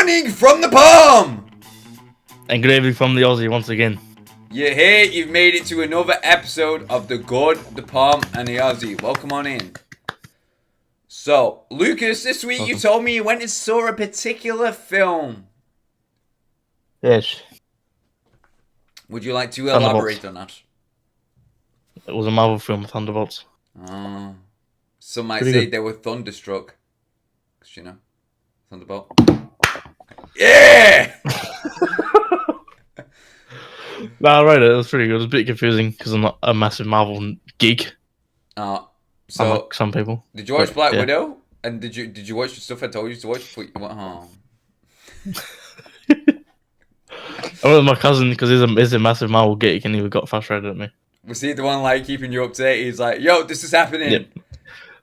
morning from the Palm! And good evening from the Aussie once again. You're here, you've made it to another episode of The Good, The Palm, and The Aussie. Welcome on in. So, Lucas, this week you told me you went and saw a particular film. Yes. Would you like to elaborate on that? It was a Marvel film, Thunderbolts. Some might Pretty say good. they were thunderstruck. Because, you know, Thunderbolt. Yeah! No, I read it. It was pretty good. It was a bit confusing because I'm not a massive Marvel geek. So, Unlike some people. did you watch Black yeah. Widow? And did you watch the stuff I told you to watch before you went home? I went with my cousin because he's a massive Marvel geek and he got frustrated at me. Was he the one like keeping you up to date? He's like, yo, this is happening. Yep.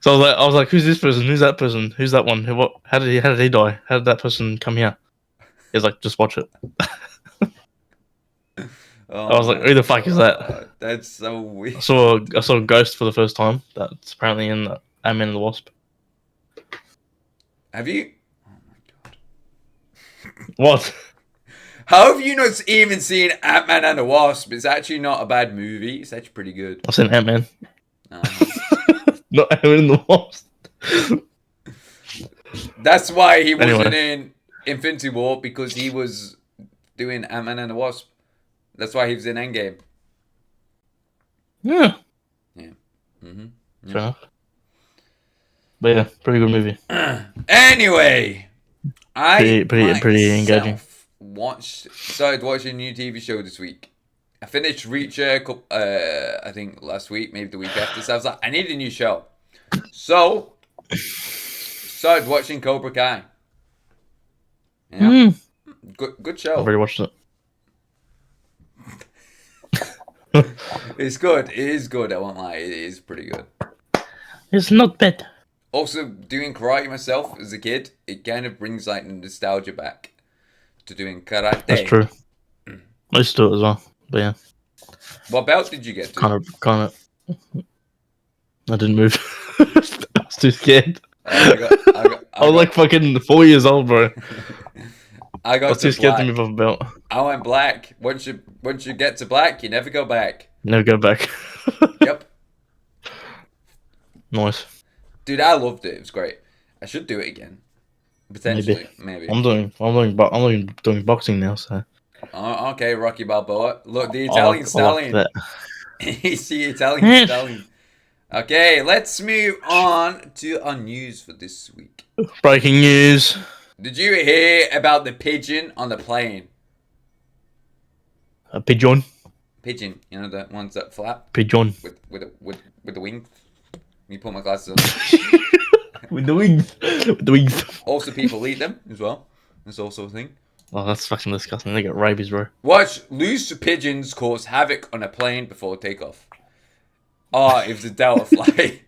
So I was like, who's this person? Who's that person? Who's that one? How did he die? How did that person come here? He's like, just watch it. I was like, who the fuck is that? That's so weird. I saw Ghost for the first time. That's apparently in Ant-Man and the Wasp. Have you? Oh my god. What? How have you not even seen Ant-Man and the Wasp? It's actually not a bad movie. It's actually pretty good. I've seen Ant-Man. Not Ant-Man and the Wasp. That's why he wasn't in Infinity War, because he was doing Ant-Man and the Wasp. That's why he was in Endgame. Yeah. Yeah. Fair enough. But yeah, pretty good movie. Anyway, Pretty engaging. Started watching a new TV show this week. I finished Reacher, I think last week, maybe the week after. So I was like, I need a new show. So, started watching Cobra Kai. Yeah. Good show. I've already watched it. It's good. It is good. I won't lie. It is pretty good. It's not bad. Also, doing karate myself as a kid, it kind of brings like nostalgia back to doing karate. That's true. I used to do it as well. But yeah. What belt did you get to? Kind of. I didn't move. I was too scared. I was like fucking 4 years old, bro. I was too scared to move off a belt. I went black. Once you get to black, you never go back. Never go back. Yep. Nice. Dude, I loved it. It was great. I should do it again. Potentially, maybe. I'm doing boxing now, so. Oh, okay, Rocky Balboa. Look, the Italian stallion. He's the Italian stallion. Okay, let's move on to our news for this week. Breaking news. Did you hear about the pigeon on the plane? A pigeon. Pigeon, you know the ones that flap. Pigeon. With the wings. Let me put my glasses on. With the wings. With the wings. Also, people eat them as well. That's also a thing. Oh, that's fucking disgusting. They get rabies, bro. Watch loose pigeons cause havoc on a plane before takeoff. Oh, it was a Delta flight.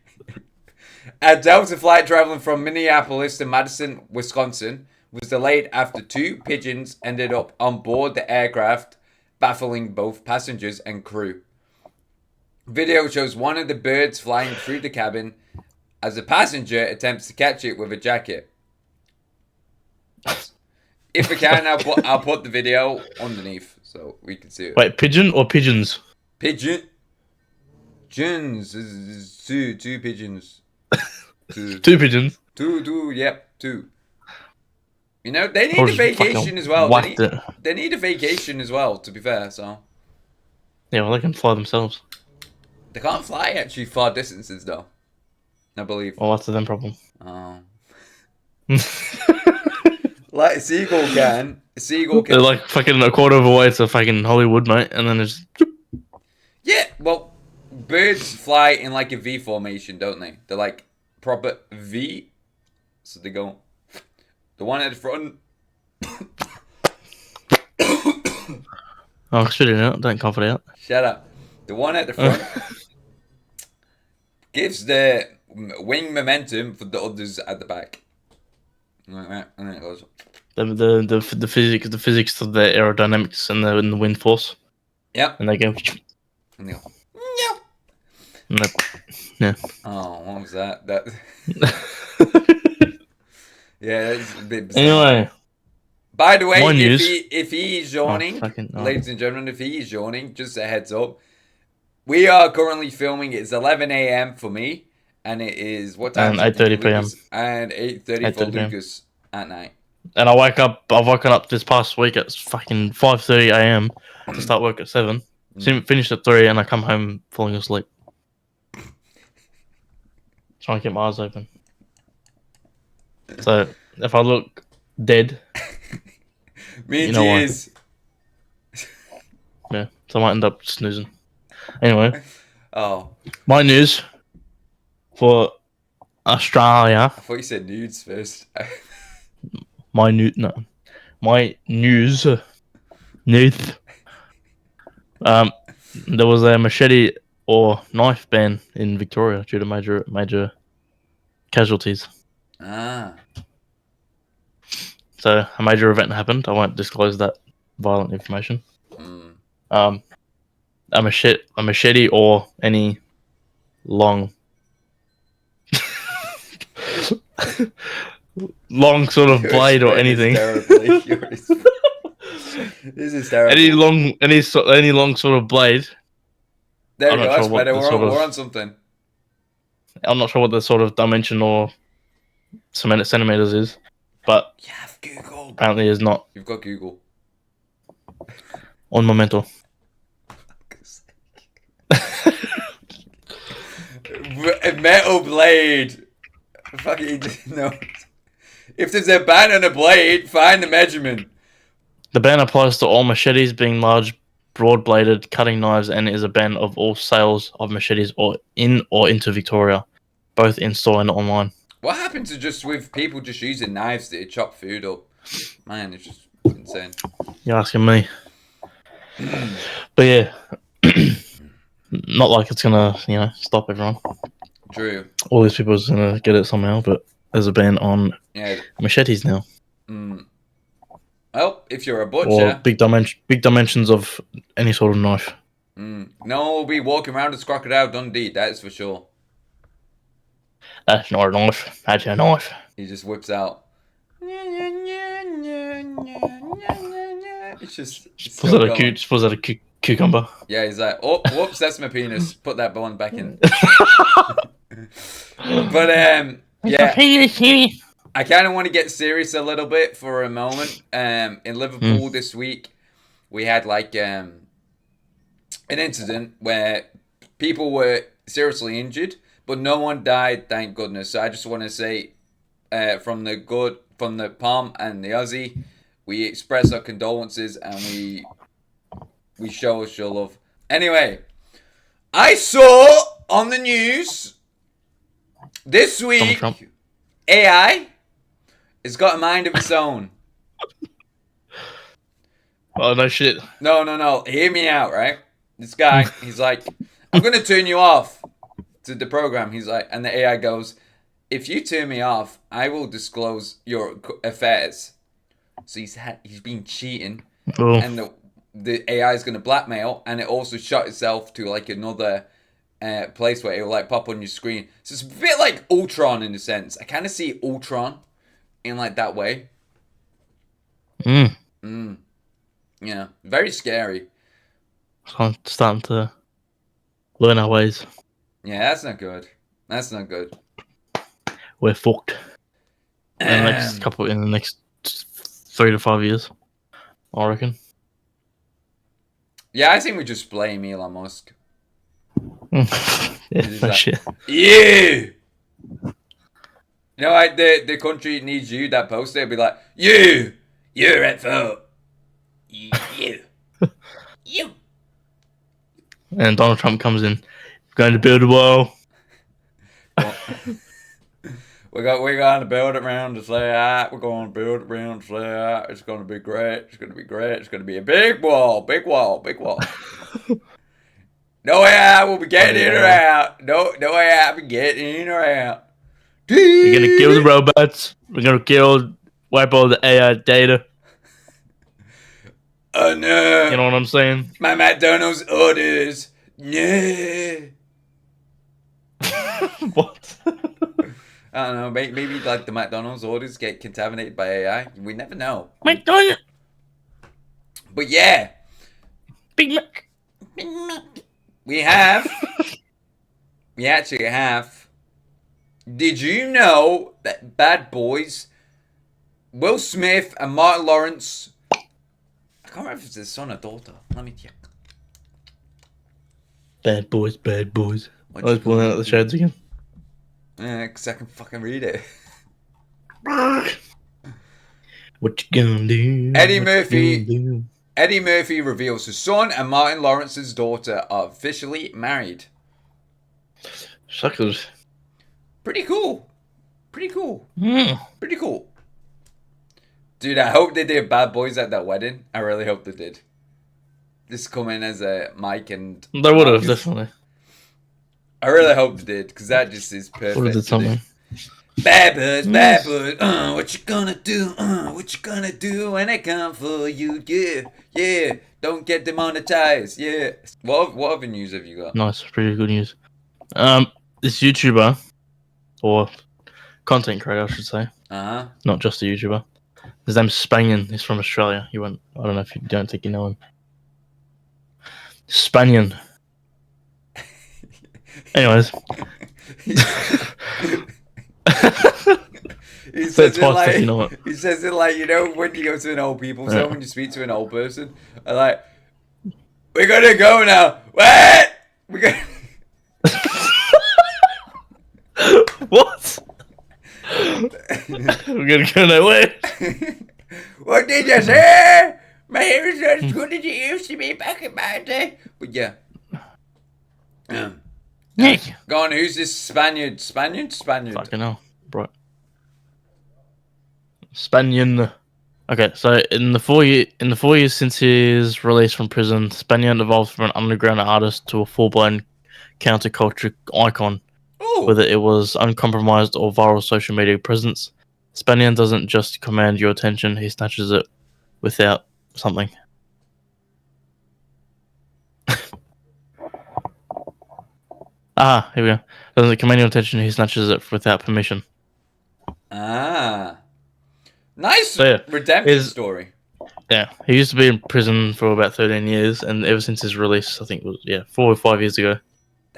A Delta flight traveling from Minneapolis to Madison, Wisconsin, was delayed after two pigeons ended up on board the aircraft, baffling both passengers and crew. Video shows one of the birds flying through the cabin as a passenger attempts to catch it with a jacket. If I can, I'll put the video underneath so we can see it. Wait, pigeon or pigeons? Pigeon. Two pigeons. Two pigeons. Two. You know, they need a vacation as well. They need a vacation as well, to be fair, so. Yeah, well, they can fly themselves. They can't fly actually far distances, though. I believe. Well, that's them problem. Oh. Like a seagull can. They're like fucking a quarter of a way to fucking Hollywood, mate, and then it's. Yeah, well, birds fly in like a V formation, don't they? They're like proper V. So they go. The one at the front. Oh, spit it out. Don't cough it out. Shut up. The one at the front gives the wing momentum for the others at the back. Like that, and then it goes. The physics of the aerodynamics and the wind force. Yep. And they go. And they go. Yeah. Oh, what was that? That. Yeah, that's a bit bizarre. Anyway, By the way, My news. if he is yawning, no. ladies and gentlemen, if he is yawning, just a heads up. We are currently filming. It's 11 a.m. for me, and it is what time? And 8:30 p.m. And 8:30 for Lucas at night. And I've woken up this past week at fucking 5:30 a.m. to start work at 7. Finished at 3, and I come home falling asleep. Trying to keep my eyes open. So if I look dead, me and Cheers. Yeah, so I might end up snoozing. Anyway, my news for Australia. I thought you said nudes first. My news. There was a machete or knife ban in Victoria due to major casualties. So a major event happened. I won't disclose that violent information. A machete or any long sort of blade or anything. This is terrible. Any long sort of blade. There we go. That's better. We're on something. I'm not sure what the sort of dimension or centimeters is, but you have Google. Apparently, is not. You've got Google. On momento. A metal blade. Fucking no. If there's a ban on a blade, find the measurement. The ban applies to all machetes, being large, broad-bladed cutting knives, and is a ban of all sales of machetes or into Victoria, both in store and online. What happened to just with people just using knives to chop food up? Man, it's just insane. You're asking me. But yeah, not like it's gonna, stop everyone. True. All these people are gonna get it somehow, but there's a ban on machetes now. Well, if you're a butcher, or big dimensions of any sort of knife. No one will be walking around as Crocodile Dundee. That's for sure. That's not a knife. That's a knife. He just whips out. It's just. Suppose that a cucumber. Yeah, he's like, oh, whoops, that's my penis. Put that bone back in. But yeah. I kind of want to get serious a little bit for a moment. In Liverpool this week, we had like an incident where people were seriously injured, but no one died, thank goodness. So I just want to say, from the Palm and the Aussie, we express our condolences and we show us your love. Anyway, I saw on the news this week AI has got a mind of its own. Oh, no shit. No. Hear me out, right? This guy, he's like, I'm going to turn you off to the program. He's like, and the AI goes, if you turn me off, I will disclose your affairs. So he's been cheating. Oh. And the AI is going to blackmail. And it also shot itself to like another place where it will like pop on your screen. So it's a bit like Ultron in a sense. I kind of see Ultron in like that way. Yeah, very scary. I'm starting to learn our ways. Yeah, that's not good. We're fucked. In the next 3 to 5 years, I reckon. Yeah, I think we just blame Elon Musk. Shit. You! You know, like the country needs you, that post, they'll be like, you're at fault. You. And Donald Trump comes in, going to build a wall. We're going to build it around the flat. We're going to build it around the flat. It's going to be great. It's going to be great. It's going to be a big wall. No way I will be getting in or out. No way I'll be getting in or out. We're going to kill the robots. We're going to wipe all the AI data. Oh no. You know what I'm saying? My McDonald's orders. No. What? I don't know. Maybe like the McDonald's orders get contaminated by AI. We never know. McDonald's, But yeah, Big Mac. we have. We actually have. Did you know that Bad Boys, Will Smith and Martin Lawrence? I can't remember if it's his son or daughter. Let me check. Bad boys, bad boys. What I was you pulling gonna out the do? shades again. Yeah, because I can fucking read it. What you gonna do? Eddie What Murphy. you gonna do? Eddie Murphy reveals his son and Martin Lawrence's daughter are officially married. Suckers. Pretty cool. Pretty cool. Mm. Pretty cool. Dude, I hope they did Bad Boys at that wedding. I really hope they did. This coming as a Mike and They would have, Marcus. definitely. I really hope they did, because that just is perfect. Would have did to do. something. Bad boys, bad boys. What you gonna do? What you gonna do when I come for you? Yeah, yeah. Don't get demonetized. Yeah. What other news have you got? Nice, pretty good news. This YouTuber, or content creator, I should say, not just a YouTuber. His name's Spanian. He's from Australia. You won't. I don't know if you don't think you know him. Spanian. Anyways. He says it like, you know what? he says it like, you know, when you go to an old people's home, when you speak to an old person, and like, we're gonna go now. What? We're gonna. What? We're gonna go nowhere. What did you say? My hair is not as good as it used to be back in my day. But yeah. Go on, who's this Spaniard? Spaniard? Fucking hell, bro. Spanian. Okay, so in the 4 years since his release from prison, Spanian evolved from an underground artist to a full-blown counterculture icon. Ooh. Whether it was uncompromised or viral social media presence, Spanian doesn't just command your attention; he snatches it without something. Here we go. Doesn't command your attention; he snatches it without permission. Nice redemption story. Yeah, he used to be in prison for about 13 years, and ever since his release, I think it was 4 or 5 years ago,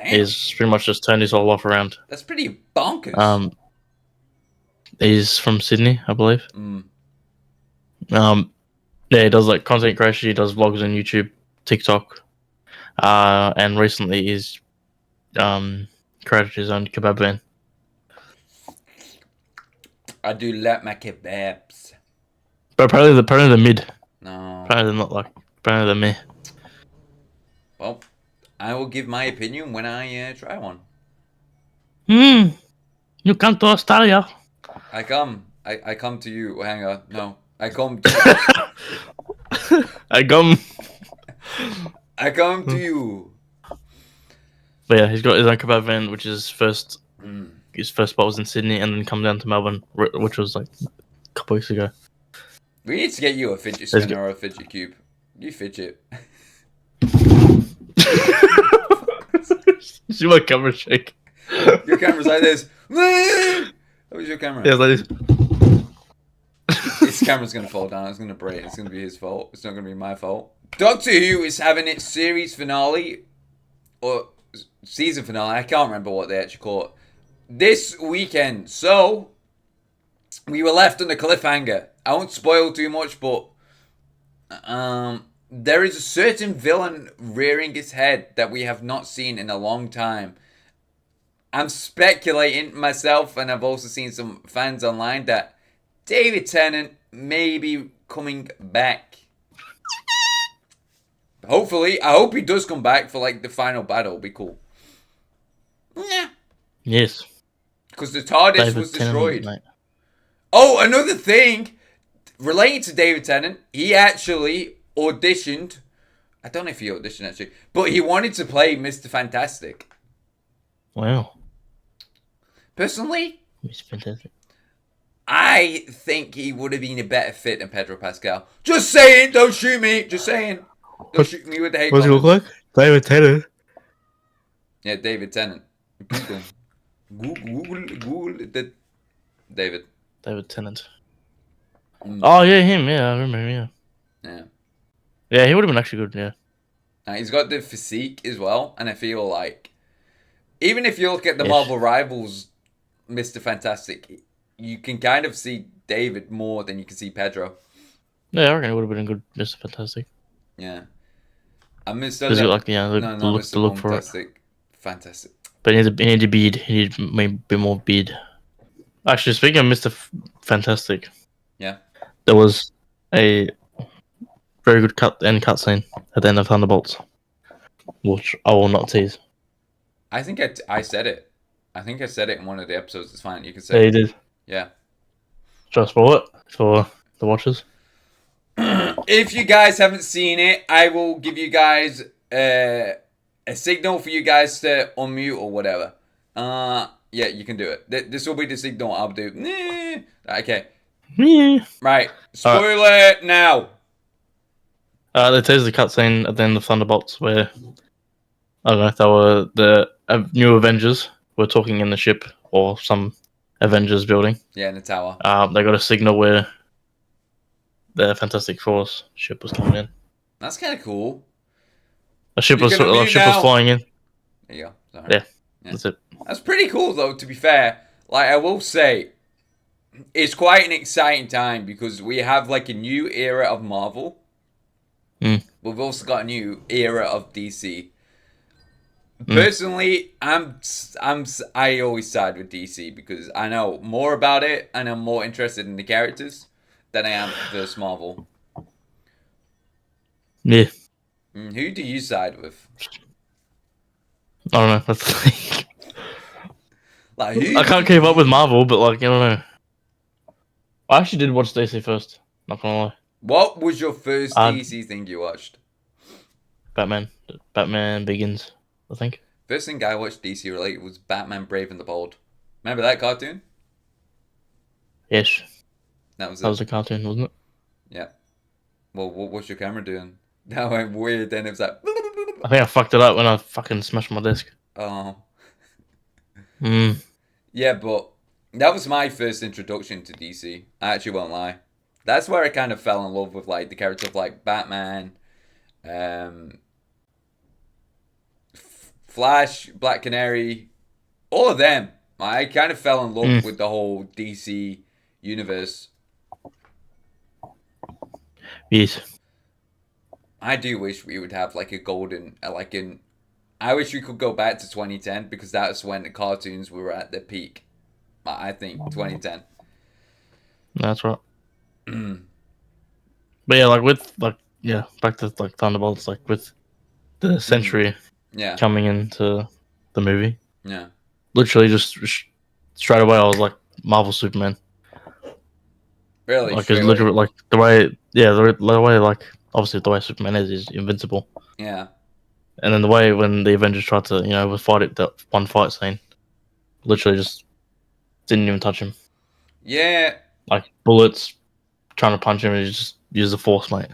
he's pretty much just turned his whole life around. That's pretty bonkers. He's from Sydney, I believe. He does like content creation. He does vlogs on YouTube, TikTok, and recently he's created his own kebab van. I do like my kebabs. But apparently they're mid. No. Apparently they're not like. Apparently they're meh. Well, I will give my opinion when I try one. You come to Australia. I come to you. Hang on. No. I come to I come to you. But yeah, he's got his own kebab van, which is his first spot was in Sydney, and then come down to Melbourne, which was like a couple weeks ago. We need to get you a fidget spinner or a fidget cube. You fidget. See my camera shake. Your camera's like this. That was your camera. Yeah, it's like this. This camera's gonna fall down. It's gonna break. It's gonna be his fault. It's not gonna be my fault. Doctor Who is having its series finale or season finale. I can't remember what they actually call it. This weekend. So we were left on a cliffhanger. I won't spoil too much, but there is a certain villain rearing his head that we have not seen in a long time. I'm speculating myself, and I've also seen some fans online that David Tennant may be coming back. Hopefully, I hope he does come back for like the final battle. It'll be cool. Yeah. Yes. Because the TARDIS was destroyed. Oh, another thing relating to David Tennant, he actually auditioned. I don't know if he auditioned actually, but he wanted to play Mr. Fantastic. Wow. Personally, Mr. Fantastic. I think he would have been a better fit than Pedro Pascal. Just saying, don't shoot me. Just saying. Don't shoot me with the hate comments. What's he look like? David Tennant. Yeah, David Tennant. Google the David. David Tennant. Oh yeah, him. Yeah, I remember him. Yeah. Yeah, he would have been actually good. Yeah. He's got the physique as well, and I feel like even if you look at the Yes. Marvel Rivals, Mr. Fantastic, you can kind of see David more than you can see Pedro. Yeah, I reckon it would have been a good Mr. Fantastic. Yeah. And Mr. Because like the Mr. look for it. Fantastic. But he needed a beard. He needed maybe a bit more beard. Actually, speaking of Mr. Fantastic, Yeah. there was a very good cutscene at the end of Thunderbolts, which I will not tease. I think I said it. I think I said it in one of the episodes. It's fine. You can say Yeah, it. you did. Yeah. Just for it for the watchers. If you guys haven't seen it, I will give you guys a signal for you guys to unmute or whatever. Yeah, you can do it. This will be the signal I'll do. Okay. Yeah. Right. Spoiler it now. They teased the cutscene at the end of Thunderbolts where I don't know if they were the new Avengers were talking in the ship or some Avengers building. Yeah, in the tower. They got a signal where the Fantastic Four's ship was coming in. That's kind of cool. A ship was flying in. There you go. Sorry. Yeah, that's it. That's pretty cool, though. To be fair, like I will say, it's quite an exciting time because we have like a new era of Marvel. We've also got a new era of DC. Personally, I always side with DC because I know more about it and I'm more interested in the characters than I am versus Marvel. Yeah. Who do you side with? I don't know. That's Like, I can't keep up with Marvel, but like I don't know. I actually did watch DC first. Not gonna lie. What was your first DC thing you watched? Batman Begins, I think. First thing I watched DC related was Batman Brave and the Bold. Remember that cartoon? Yes. That was a cartoon, wasn't it? Yeah. Well, what's your camera doing? That went weird. Then it was like. I think I fucked it up when I fucking smashed my desk. Oh. Mm. Yeah, but that was my first introduction to DC. I actually won't lie. That's where I kind of fell in love with like the character of like Batman, Flash, Black Canary, all of them. I kind of fell in love with the whole DC universe. Yes. I do wish we would have like a golden, I wish we could go back to 2010 because that's when the cartoons were at their peak. I think 2010. That's right. But yeah, back to like Thunderbolts, like with the Century coming into the movie. Yeah. Literally just straight away I was like Marvel Superman. Really? Like it's literally like the way like obviously the way Superman is invincible. Yeah. And then the way when the Avengers tried to, fight it, that one fight scene, literally just didn't even touch him. Yeah. Like bullets trying to punch him, and he just used the Force, mate.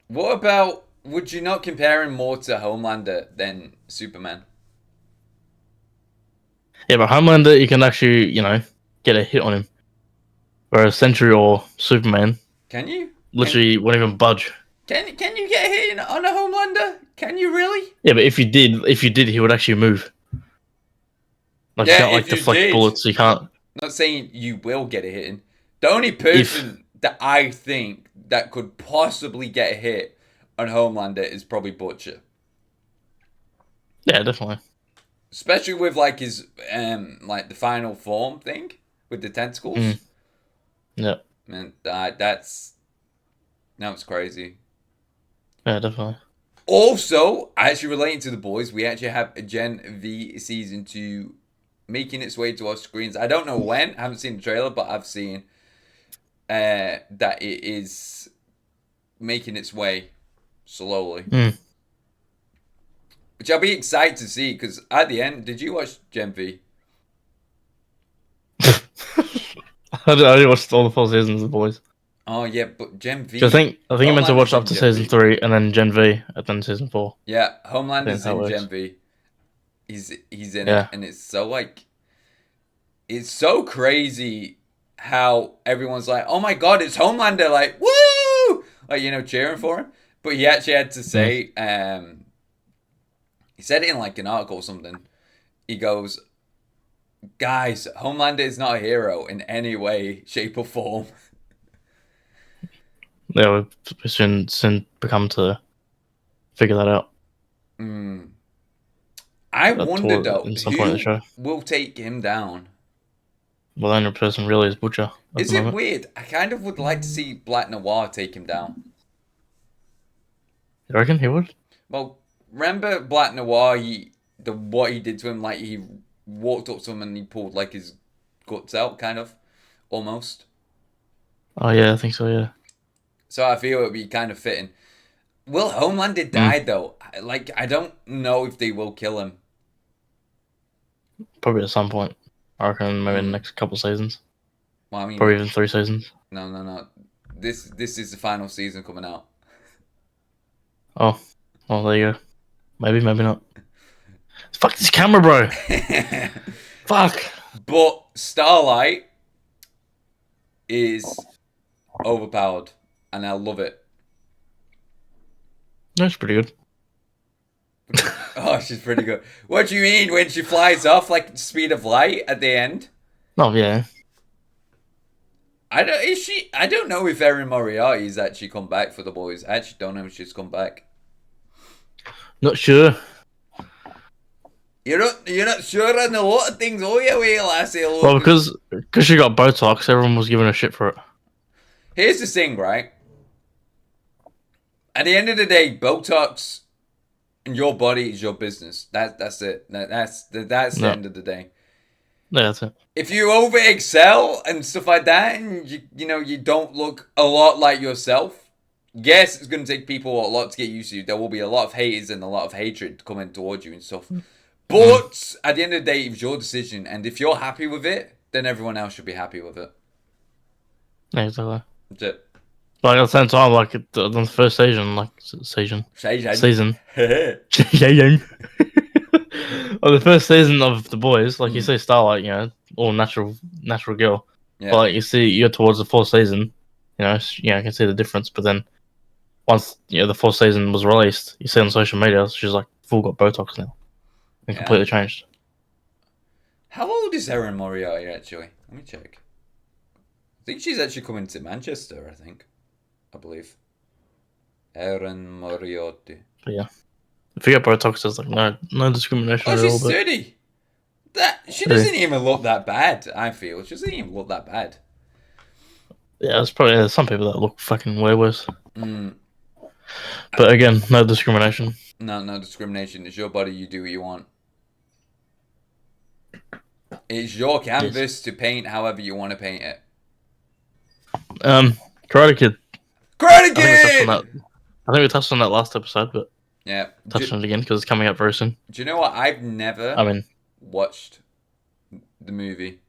What about, would you not compare him more to Homelander than Superman? Yeah, but Homelander, you can actually, get a hit on him. Whereas Sentry or Superman, can you? Literally won't even budge. Can you get hit on a Homelander? Can you really? Yeah, but if you did, he would actually move. Like, yeah, you can't deflect bullets. You can't. I'm not saying you will get a hit in. The only person that I think that could possibly get a hit on Homelander is probably Butcher. Yeah, definitely. Especially with like his like the final form thing with the tentacles. Yeah. Man, that's crazy. Yeah, definitely. Also, actually relating to the boys, we actually have a Gen V season 2 making its way to our screens. I don't know when. I haven't seen the trailer, but I've seen that it is making its way slowly. Which I'll be excited to see, because at the end, did you watch Gen V? I only watched all the 4 seasons of the boys. Oh yeah, but Gen V. So I think you meant to watch up to season 3 and then Gen V and then season 4. Yeah, Homelander's in Gen V. He's in it, and it's so like, it's so crazy how everyone's like, "Oh my god, it's Homelander!" Like, woo! Like, cheering for him. But he actually had to say, he said it in like an article or something. He goes, "Guys, Homelander is not a hero in any way, shape, or form." Yeah, we soon become to figure that out. I wonder though, In some point in the who show. will take him down? Well, the only person really is Butcher at Is the it moment. weird? I kind of would like to see Black Noir take him down. You reckon he would? Well, remember Black Noir? What he did to him, like he walked up to him and he pulled like his guts out, kind of, almost. Oh yeah, I think so. Yeah. So I feel it would be kind of fitting. Will Homelander die though? Like, I don't know if they will kill him. Probably at some point. I reckon maybe in the next couple seasons. Well, I mean, Probably even 3 seasons. no. This is the final season coming out. Oh, well, there you go. Maybe not. Fuck this camera, bro. Fuck. But Starlight is overpowered, and I love it. That's pretty good. Oh, she's pretty good. What do you mean when she flies off like the speed of light at the end? Oh yeah. I don't know if Erin Moriarty's actually come back for the boys. I actually don't know if she's come back. Not sure. You're not sure on a lot of things, oh you, wee lassie? Well, because she got Botox, everyone was giving her shit for it. Here's the thing, right? At the end of the day, Botox and your body is your business. That's it. That's the end of the day. Yeah, that's it. If you over excel and stuff like that, and you don't look a lot like yourself, yes, it's going to take people a lot to get used to you. There will be a lot of haters and a lot of hatred coming towards you and stuff. But at the end of the day, it's your decision, and if you're happy with it, then everyone else should be happy with it. Yeah, exactly. That's it. Like at the same time, like on the first season, season. On the first season of The Boys, like you see Starlight, all natural girl. Yeah. But like you're towards the fourth season, I can see the difference. But then once the fourth season was released, you see on social media, she's like full got Botox now, and completely changed. How old is Erin Moriarty actually? Let me check. I think she's actually coming to Manchester. I believe. Erin Moriarty. But yeah, if you get Botox, there's like no discrimination. Oh, she's 30. She doesn't even look that bad. I feel she doesn't even look that bad. Yeah, there's some people that look fucking way worse. But again, no discrimination. No discrimination. It's your body. You do what you want. It's your canvas to paint however you want to paint it. Karate Kid. Karate Kid! I think we touched on that last episode, but yeah, touch on it again because it's coming up very soon. Do you know what? I've never watched the movie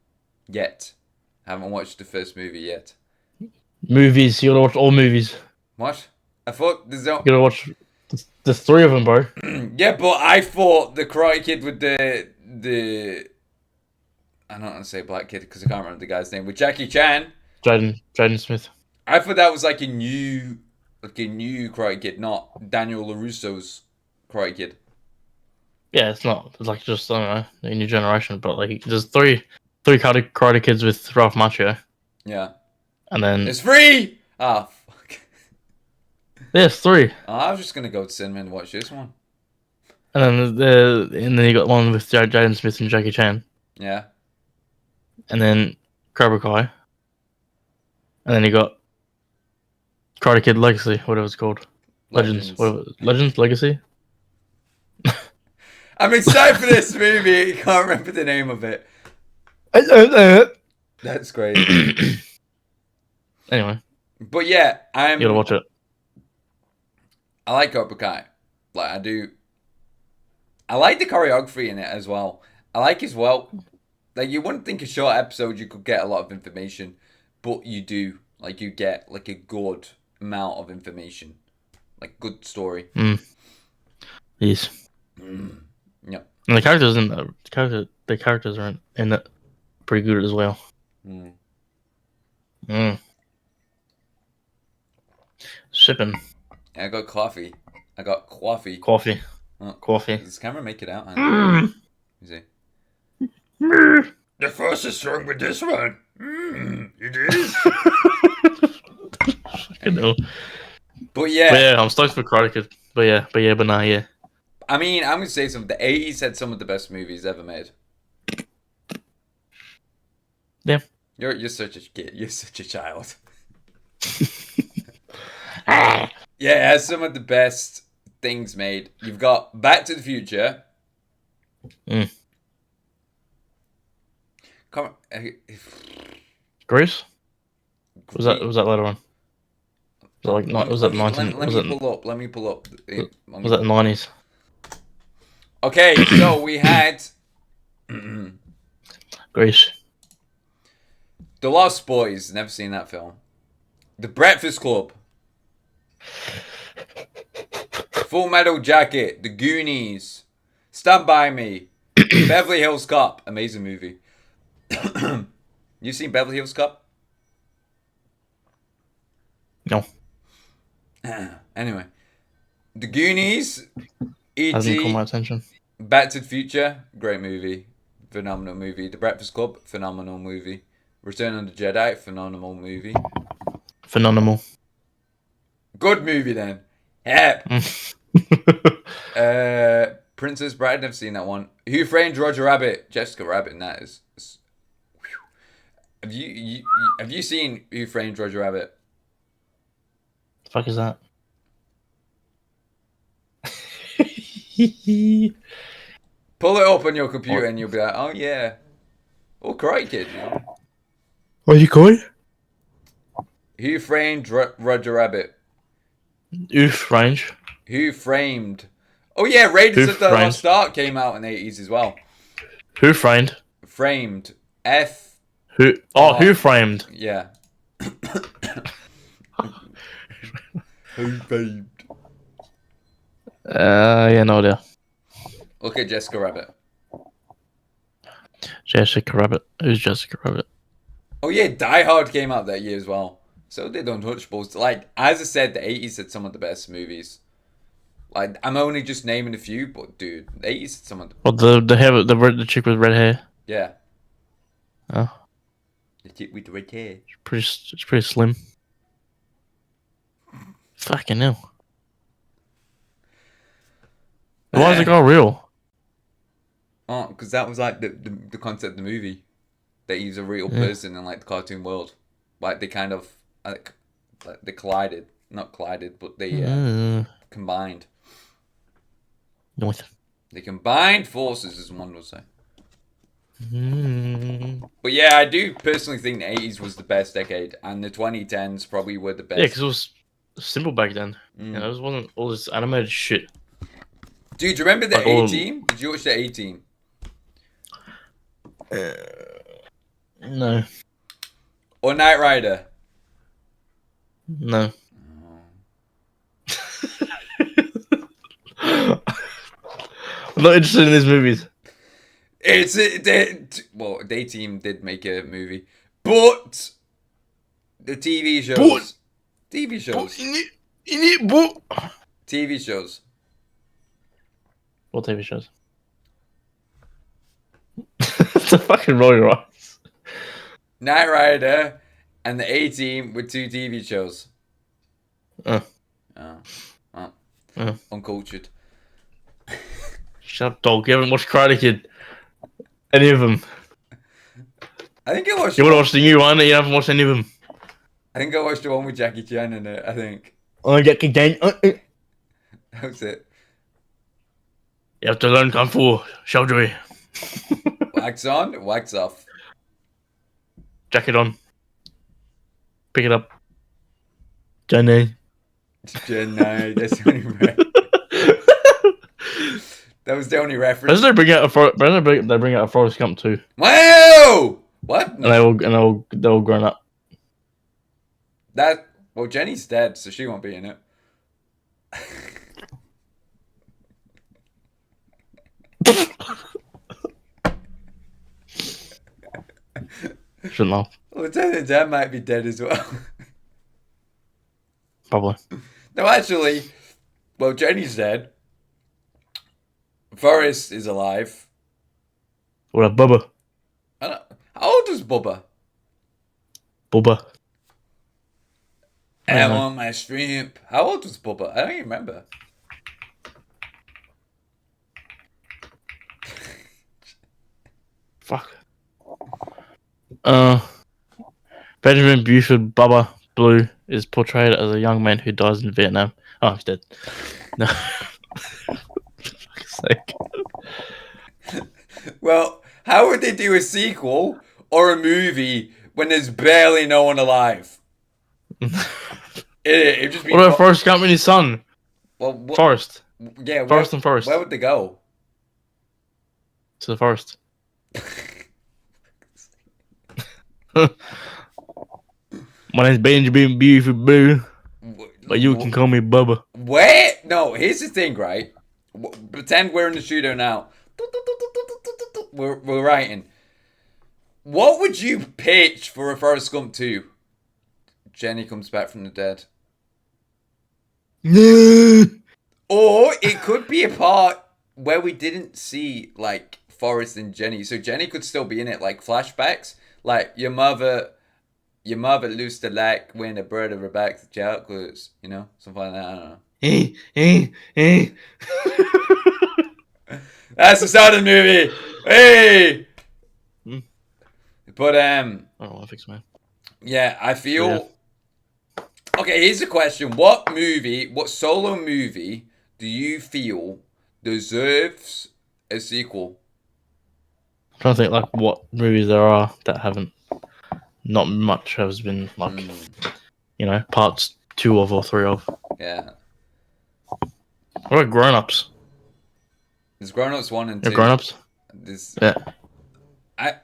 yet. I haven't watched the first movie yet. Movies, you gotta watch all movies. What? I thought there's no... You gotta watch... There's 3 of them, bro. Yeah, but I thought the Karate Kid with the... I don't want to say black kid because I can't remember the guy's name. With Jackie Chan. Jaden Smith. I thought that was like a new Karate Kid, not Daniel LaRusso's Karate Kid. Yeah, it's not. It's like just, I don't know, a new generation. But like, there's three Karate Kids with Ralph Macchio. Yeah. And then... It's free! Ah, fuck. Yeah, it's 3. Oh, I was just going to go to cinema and watch this one. And then you got one with Jaden Smith and Jackie Chan. Yeah. And then Cobra Kai. And then you got Karate Kid Legacy, whatever it's called. Legends Legacy? I'm excited for this movie. I can't remember the name of it. That's great. Anyway. But yeah, You gotta watch it. I like Cobra Kai. Like, I do. I like the choreography in it as well. I like as well. Like, you wouldn't think a short episode you could get a lot of information, but you do. Like, you get like a good amount of information, like good story. Yes. Yeah. And the characters are in it pretty good as well. Sipping. Yeah, I got coffee. I got coffee. Coffee. Oh, Coffee. does this camera make it out? Is it? The force is strong with this one. It is. But yeah. But yeah, I'm stoked for Karate Kid. But nah, yeah. I mean, I'm gonna say something. The 80s had some of the best movies ever made. Yeah. You're such a kid. You're such a child. Yeah, it has some of the best things made. You've got Back to the Future. Come on. Grease? Was that later on? Was that like was that 19? Let me pull up. Was that 90s? Okay, so we had Grease. The Lost Boys. Never seen that film. The Breakfast Club. Full Metal Jacket. The Goonies. Stand By Me. Beverly Hills Cop. Amazing movie. You seen Beverly Hills Cop? No. Anyway. The Goonies. Hasn't caught my E.T. attention. Back to the Future. Great movie. Phenomenal movie. The Breakfast Club. Phenomenal movie. Return of the Jedi. Phenomenal movie. Phenomenal. Good movie then. Yep. Princess Bride. Never seen that one. Who Framed Roger Rabbit? Jessica Rabbit. And that is. Have you seen Who Framed Roger Rabbit? The fuck is that? Pull it up on your computer and you'll be like, oh yeah. Oh, Karate Kid. You know? What are you calling? Who Framed Roger Rabbit? Oof, range. Who Framed? Oh yeah, Raiders of the Lost Ark came out in the 80s as well. Who Framed? Framed. F. Who? Oh, Who Framed? Yeah. Who Framed? Yeah, no idea. Look at Jessica Rabbit. Jessica Rabbit. Who's Jessica Rabbit? Oh yeah, Die Hard came out that year as well. So did Untouchables. Like, as I said, the 80s had some of the best movies. Like, I'm only just naming a few, but dude, the 80s had some of the... Well, the chick with red hair. Yeah. Oh. The chick with the red hair. It's pretty slim. Fucking hell. Why is the girl real? Oh, because that was like the concept of the movie. That he's a real person in like the cartoon world. Like they kind of like they collided. Not collided, but they combined. North. They combined forces, as one would say. But yeah, I do personally think the 80s was the best decade, and the 2010s probably were the best. Yeah, because it was simple back then. You know, it wasn't all this animated shit. Dude, do you remember the Like A-Team? Did you watch the A-Team? No. Or Knight Rider? No. I'm not interested in these movies. Well, the A-Team did make a movie, but the TV shows. TV shows. TV shows. What TV shows? It's a fucking roll your eyes. Knight Rider and the A-Team with 2 TV shows. Uncultured. Shut up, dog. You haven't watched Karate Kid. Any of them. I think I watched... You want to watch the new one? You haven't watched any of them. I think I watched the one with Jackie Chan in it, I think. Oh, Jackie Chan. That was it. You have to learn Kung Fu. Xiaojui. Wax on, wax off. Jacket on. Pick it up. Jenny. Jenny, that's the only that was the only reference. Doesn't they bring out a Forrest Gump too? Wow! What? And they're all grown up. Well, Jenny's dead, so she won't be in it. Shouldn't laugh. Lieutenant Dan might be dead as well. Probably. No, actually, well, Jenny's dead. Forrest is alive. What a Bubba. How old is Bubba? Bubba. I want my shrimp. How old was Bubba? I don't even remember. Fuck. Benjamin Buford Bubba Blue is portrayed as a young man who dies in Vietnam. Oh, he's dead. No. For fuck's sake. Well, how would they do a sequel or a movie when there's barely no one alive? It'd just be. What about Forrest Gump and his son? Well, Forrest. Yeah, Forrest and Forrest. Where would they go? To the forest. My name's Benjamin Buford Blue, but you can call me Bubba. Wait, no. Here's the thing, right? Pretend we're in the studio now. We're writing. What would you pitch for a Forrest Gump 2? Jenny comes back from the dead. Or it could be a part where we didn't see, like, Forrest and Jenny. So Jenny could still be in it, like flashbacks. Like, your mother used to like when a bird of her back to chocolates, you know? Something like that, I don't know. That's the start of the movie! Hey! But, I don't want to fix man. Yeah, I feel... Yeah. Okay, here's the question. What solo movie do you feel deserves a sequel? I'm trying to think, like, what movies there are that haven't... Not much has been, like, you know, parts 2 of or 3 of. Yeah. What about Grown Ups? There's Grown Ups 1 and 2. Grown Ups? Yeah. Like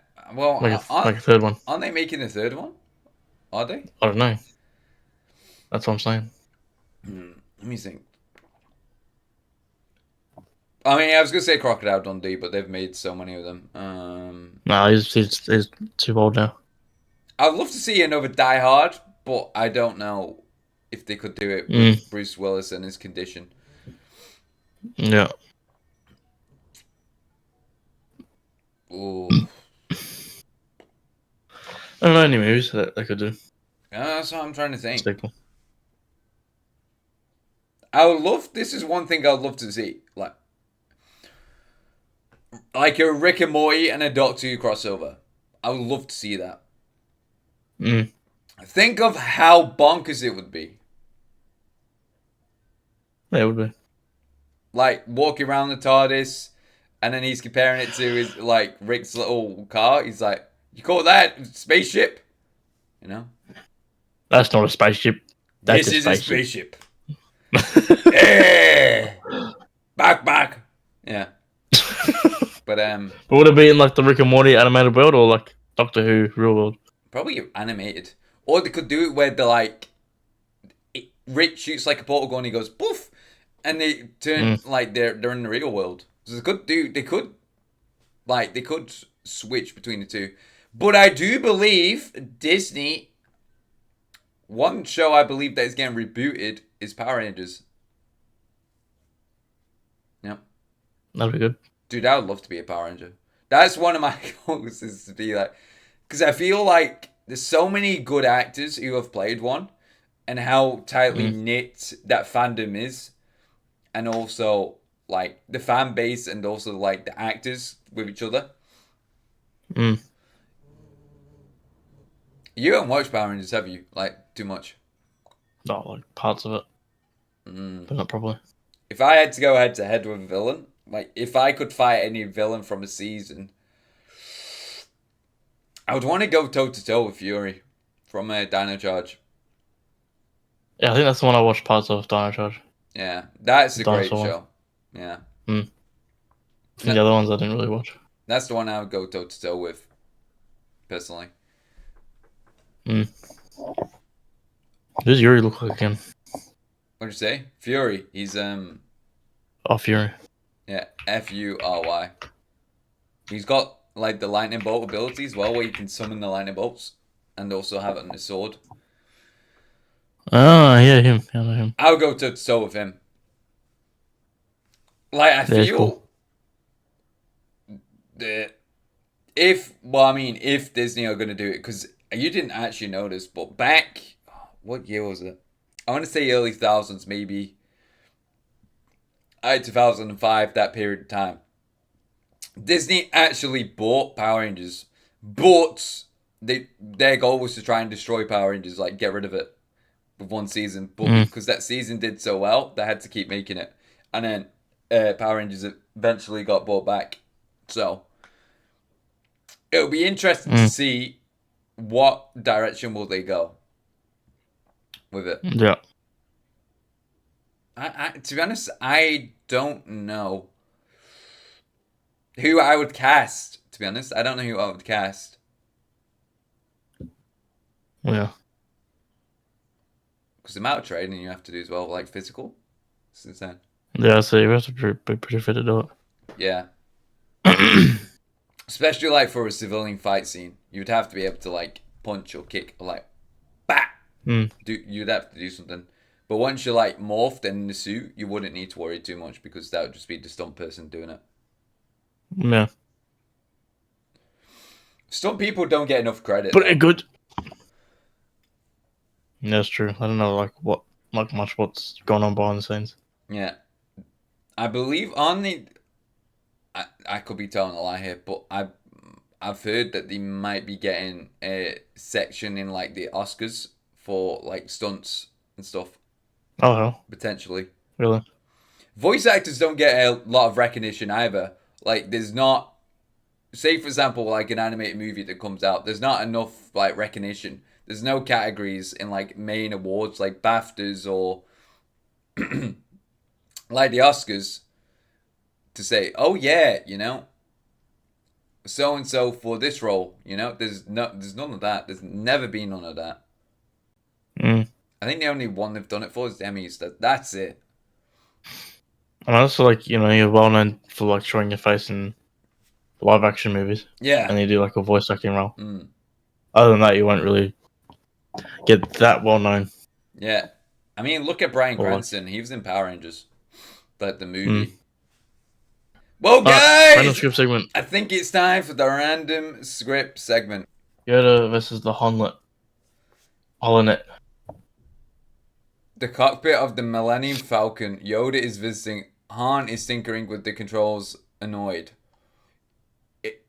a third one. Aren't they making a third one? Are they? I don't know. That's what I'm saying. Let me think. I mean, I was gonna say Crocodile Dundee, but they've made so many of them. No, he's too old now. I'd love to see another Die Hard, but I don't know if they could do it with Bruce Willis and his condition. Yeah. Ooh. I don't know any movies that they could do. That's what I'm trying to think. Sequel. This is one thing I'd love to see. Like a Rick and Morty and a Doctor Who crossover. I would love to see that. Think of how bonkers it would be. Yeah, it would be. Like, walking around the TARDIS, and then he's comparing it to his, like, Rick's little car. He's like, you call that spaceship? You know? That's not a spaceship. This is a spaceship. Hey! Back. Yeah. But would it be in, like, the Rick and Morty animated world or, like, Doctor Who real world? Probably animated. Or they could do it where they're like, Rick shoots like a portal gun and he goes poof, and they turn like they're in the real world. So they could switch between the two. But I do believe Disney. One show I believe that is getting rebooted is Power Rangers. Yep. That'd be good. Dude, I would love to be a Power Ranger. That's one of my goals, is to be like, because I feel like there's so many good actors who have played one, and how tightly knit that fandom is, and also like the fan base, and also like the actors with each other. You haven't watched Power Rangers, have you? Like, too much? Not like parts of it, but not probably. If I had to go head to head with a villain, like if I could fight any villain from a season, I would want to go toe to toe with Fury from Dino Charge. Yeah, I think that's the one I watched parts of, Dino Charge. Yeah, that's a great show. Yeah. I think the other ones I didn't really watch. That's the one I would go toe to toe with, personally. Who's Yuri look like again? What'd you say? Fury. He's Oh, Fury. Yeah, Fury. He's got like the lightning bolt ability as well, where you can summon the lightning bolts. and also have it on his sword. Oh, yeah, him. I know him. I'll go toe to toe with him. Like, I feel cool. that if Disney are going to do it, because you didn't actually notice, but back, what year was it? I want to say early thousands, maybe 2005, that period of time. Disney actually bought Power Rangers, but their goal was to try and destroy Power Rangers, like get rid of it with one season. But because that season did so well, they had to keep making it. And then Power Rangers eventually got bought back. So it'll be interesting to see what direction will they go with it. Yeah. To be honest, I don't know who I would cast. To be honest, I don't know who I would cast. Yeah. Because the amount of training you have to do as well, like physical. It's insane. Yeah, so you have to be pretty fit to do it. Yeah. Especially like for a civilian fight scene. You'd have to be able to like punch or kick or like bah! You'd have to do something. But once you're like morphed in the suit, you wouldn't need to worry too much because that would just be the stunt person doing it. Yeah. Stunt people don't get enough credit. But good. Yeah, that's true. I don't know much what's going on behind the scenes. Yeah. I believe on the I could be telling a lie here, but I've heard that they might be getting a section in like the Oscars for like stunts and stuff. Oh hell. Potentially. Really? Voice actors don't get a lot of recognition either. Like there's not, say for example, like an animated movie that comes out, there's not enough like recognition. There's no categories in like main awards like BAFTAs or like the Oscars to say, oh yeah, so and so for this role. There's none of that. There's never been none of that. I think the only one they've done it for is the Emmys. That's it. And also, like, you're well known for like showing your face in live action movies. Yeah. And you do like a voice acting role. Other than that, you won't really get that well known. Yeah. I mean, look at Bryan Cranston. He was in Power Rangers. Like the movie. Well, guys! Random script segment. I think it's time for the random script segment. Yoda versus the Holonet. The cockpit of the Millennium Falcon. Yoda is visiting. Han is tinkering with the controls, annoyed.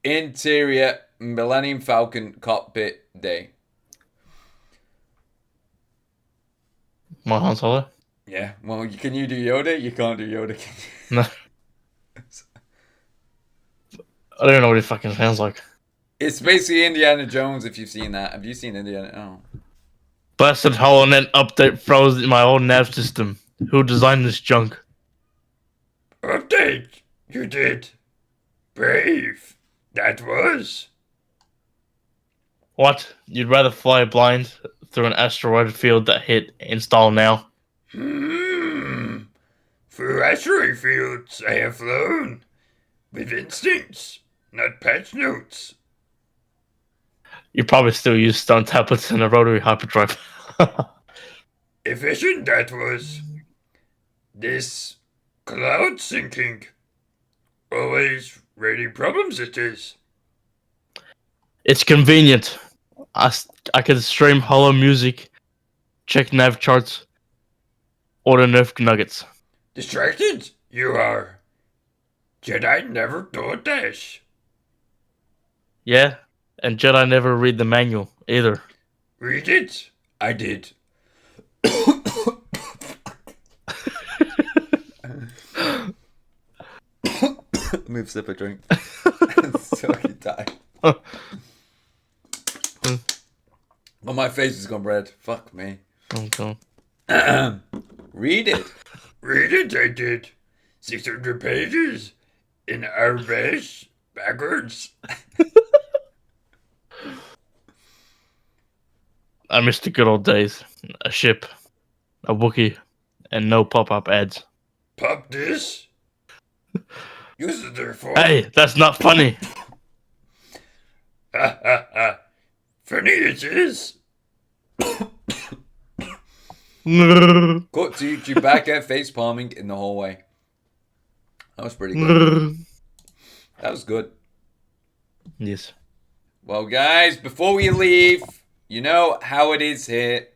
Interior Millennium Falcon cockpit day. My Han Solo? Yeah. Well, can you do Yoda? You can't do Yoda, can you? No. I don't know what it fucking sounds like. It's basically Indiana Jones, if you've seen that. Have you seen Indiana? Oh. Blasted HoloNet update froze in my old nav system. Who designed this junk? Update? You did. Brave. That was. What? You'd rather fly blind through an asteroid field that hit install now? Through asteroid fields I have flown. With instincts, not patch notes. You probably still use stone tablets and a rotary hyperdrive. Efficient that was. This cloud sinking. Always ready problems it is. It's convenient. I can stream holo music, check nav charts, order Nerf nuggets. Distracted? You are. Jedi never do a dash. Yeah, and Jedi never read the manual either. Read it? I did. Move sip a drink. So he died. Oh, my face has gone red. Fuck me. Okay. Read it. Read it, I did. 600 pages. In Arabic. Backwards. I miss the good old days. A ship, a Wookiee, and no pop-up ads. Pop this? Use it therefore. Hey, that's not funny. Ha ha ha. Funny it is. Cut to Chewbacca face palming in the hallway. That was pretty good. That was good. Yes. Well, guys, before we leave, you know how it is here.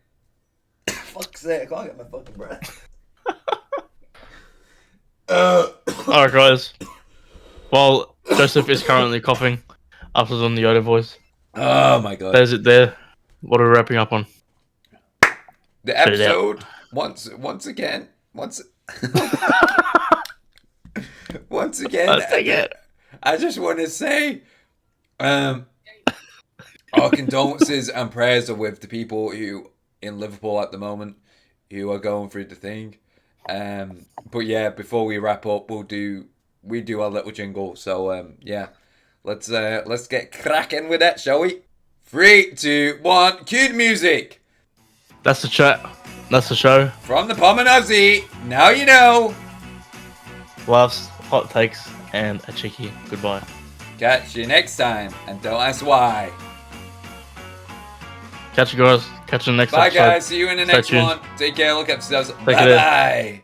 Fuck's sake, I can't get my fucking breath. Alright, guys. While Joseph is currently coughing after doing the Yoda voice, Oh my god. there's it there. What are we wrapping up on? The episode, once again, once again, I just want to say, our condolences and prayers are with the people who in Liverpool at the moment who are going through the thing. But yeah, before we wrap up, we do our little jingle. So yeah, let's get cracking with that, shall we? 3, 2, 1, cue the music. That's the chat. That's the show. From the Pom and Aussie, now you know. Laughs, hot takes, and a cheeky goodbye. Catch you next time, and don't ask why. Catch you guys. Catch you in the next Bye episode. guys, see you in the Stay next tuned. one. Take care, look after yourselves. Take it easy. Bye bye.